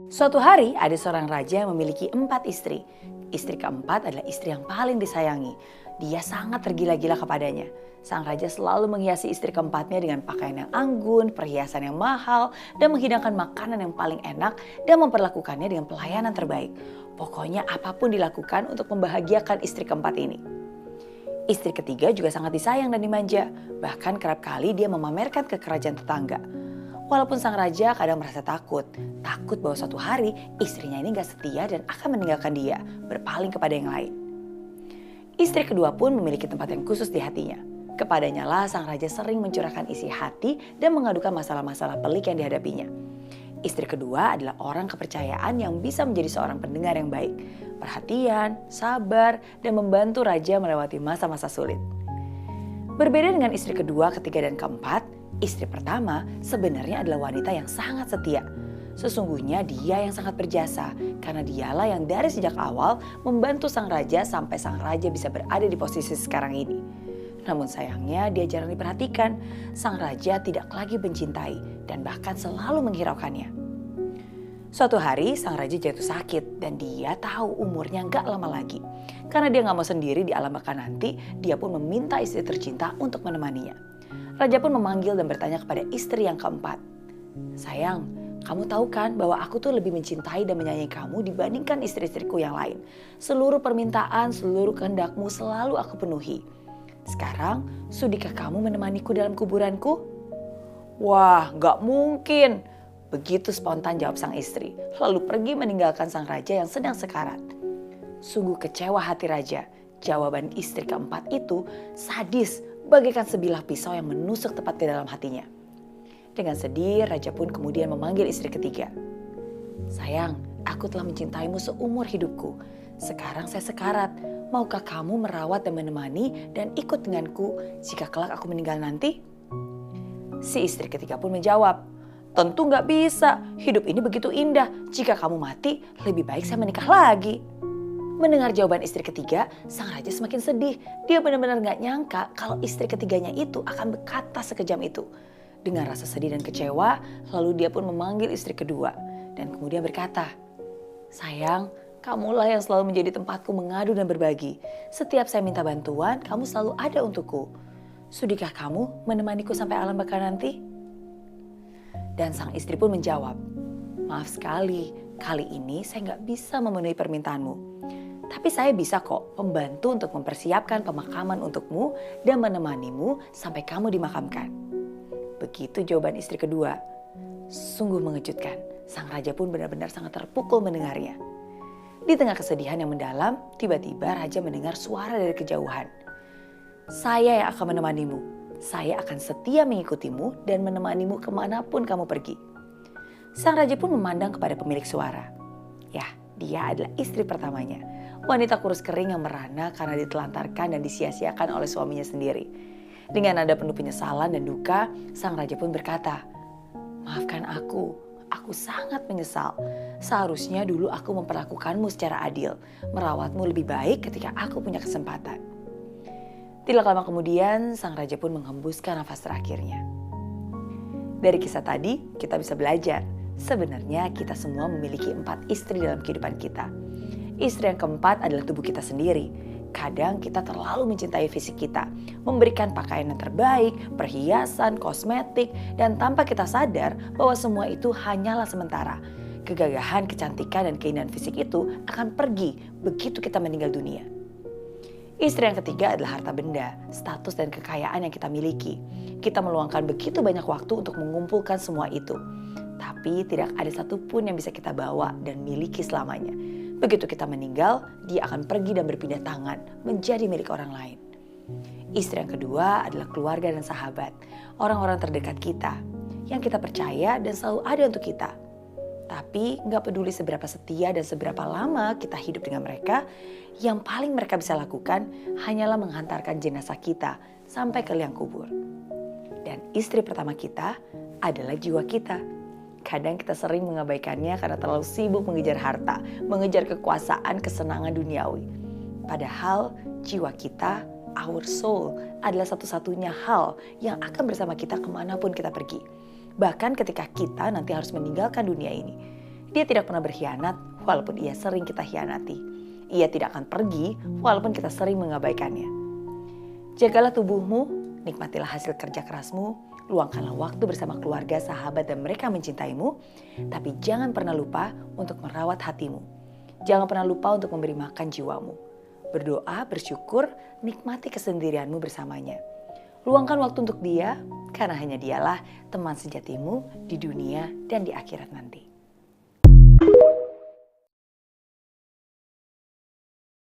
Suatu hari ada seorang raja yang memiliki 4 istri. Istri keempat adalah istri yang paling disayangi. Dia sangat tergila-gila kepadanya. Sang raja selalu menghiasi istri keempatnya dengan pakaian yang anggun, perhiasan yang mahal, dan menghidangkan makanan yang paling enak dan memperlakukannya dengan pelayanan terbaik. Pokoknya apapun dilakukan untuk membahagiakan istri keempat ini. Istri ketiga juga sangat disayang dan dimanja. Bahkan kerap kali dia memamerkan ke kerajaan tetangga. Walaupun sang raja kadang merasa takut bahwa suatu hari istrinya ini gak setia dan akan meninggalkan dia, berpaling kepada yang lain. Istri kedua pun memiliki tempat yang khusus di hatinya. Kepadanya lah sang raja sering mencurahkan isi hati dan mengadukan masalah-masalah pelik yang dihadapinya. Istri kedua adalah orang kepercayaan yang bisa menjadi seorang pendengar yang baik, perhatian, sabar, dan membantu raja melewati masa-masa sulit. Berbeda dengan istri kedua, ketiga, dan keempat, istri pertama sebenarnya adalah wanita yang sangat setia. Sesungguhnya dia yang sangat berjasa karena dialah yang dari sejak awal membantu sang raja sampai sang raja bisa berada di posisi sekarang ini. Namun sayangnya dia jarang diperhatikan. Sang raja tidak lagi mencintai dan bahkan selalu menghiraukannya. Suatu hari sang raja jatuh sakit dan dia tahu umurnya gak lama lagi. Karena dia gak mau sendiri di alam baka nanti, dia pun meminta istri tercinta untuk menemaninya. Raja pun memanggil dan bertanya kepada istri yang keempat. Sayang, kamu tahu kan bahwa aku tuh lebih mencintai dan menyayangi kamu dibandingkan istri-istriku yang lain. Seluruh permintaan, seluruh kehendakmu selalu aku penuhi. Sekarang, sudikah kamu menemaniku dalam kuburanku? Wah, gak mungkin. Begitu spontan jawab sang istri, lalu pergi meninggalkan sang raja yang sedang sekarat. Sungguh kecewa hati raja. Jawaban istri keempat itu sadis, bagaikan sebilah pisau yang menusuk tepat ke dalam hatinya. Dengan sedih, raja pun kemudian memanggil istri ketiga. Sayang, aku telah mencintaimu seumur hidupku. Sekarang saya sekarat. Maukah kamu merawat dan menemani dan ikut denganku jika kelak aku meninggal nanti? Si istri ketiga pun menjawab, tentu gak bisa. Hidup ini begitu indah. Jika kamu mati, lebih baik saya menikah lagi. Mendengar jawaban istri ketiga, sang raja semakin sedih. Dia benar-benar gak nyangka kalau istri ketiganya itu akan berkata sekejam itu. Dengan rasa sedih dan kecewa, lalu dia pun memanggil istri kedua. Dan kemudian berkata, sayang, kamulah yang selalu menjadi tempatku mengadu dan berbagi. Setiap saya minta bantuan, kamu selalu ada untukku. Sudikah kamu menemaniku sampai alam baka nanti? Dan sang istri pun menjawab, maaf sekali, kali ini saya gak bisa memenuhi permintaanmu. Tapi saya bisa kok membantu untuk mempersiapkan pemakaman untukmu dan menemanimu sampai kamu dimakamkan. Begitu jawaban istri kedua. Sungguh mengejutkan, sang raja pun benar-benar sangat terpukul mendengarnya. Di tengah kesedihan yang mendalam, tiba-tiba raja mendengar suara dari kejauhan. Saya yang akan menemanimu, saya akan setia mengikutimu dan menemanimu kemanapun kamu pergi. Sang raja pun memandang kepada pemilik suara. Ya, dia adalah istri pertamanya. Wanita kurus kering yang merana karena ditelantarkan dan disia-siakan oleh suaminya sendiri. Dengan nada penuh penyesalan dan duka, sang raja pun berkata, maafkan aku sangat menyesal. Seharusnya dulu aku memperlakukanmu secara adil, merawatmu lebih baik ketika aku punya kesempatan. Tidak lama kemudian, sang raja pun menghembuskan nafas terakhirnya. Dari kisah tadi, kita bisa belajar. Sebenarnya kita semua memiliki 4 istri dalam kehidupan kita. Istri yang keempat adalah tubuh kita sendiri. Kadang kita terlalu mencintai fisik kita, memberikan pakaian yang terbaik, perhiasan, kosmetik, dan tanpa kita sadar bahwa semua itu hanyalah sementara. Kegagahan, kecantikan, dan keindahan fisik itu akan pergi begitu kita meninggal dunia. Istri yang ketiga adalah harta benda, status, dan kekayaan yang kita miliki. Kita meluangkan begitu banyak waktu untuk mengumpulkan semua itu. Tapi tidak ada satupun yang bisa kita bawa dan miliki selamanya. Begitu kita meninggal, dia akan pergi dan berpindah tangan menjadi milik orang lain. Istri yang kedua adalah keluarga dan sahabat, orang-orang terdekat kita, yang kita percaya dan selalu ada untuk kita. Tapi gak peduli seberapa setia dan seberapa lama kita hidup dengan mereka, yang paling mereka bisa lakukan hanyalah menghantarkan jenazah kita sampai ke liang kubur. Dan istri pertama kita adalah jiwa kita. Kadang kita sering mengabaikannya karena terlalu sibuk mengejar harta, mengejar kekuasaan, kesenangan duniawi. Padahal jiwa kita, our soul, adalah satu-satunya hal yang akan bersama kita kemanapun kita pergi. Bahkan ketika kita nanti harus meninggalkan dunia ini. Dia tidak pernah berkhianat walaupun ia sering kita hianati. Ia tidak akan pergi walaupun kita sering mengabaikannya. Jagalah tubuhmu, nikmatilah hasil kerja kerasmu, luangkanlah waktu bersama keluarga, sahabat, dan mereka mencintaimu. Tapi jangan pernah lupa untuk merawat hatimu. Jangan pernah lupa untuk memberi makan jiwamu. Berdoa, bersyukur, nikmati kesendirianmu bersamanya. Luangkan waktu untuk dia, karena hanya dialah teman sejatimu di dunia dan di akhirat nanti.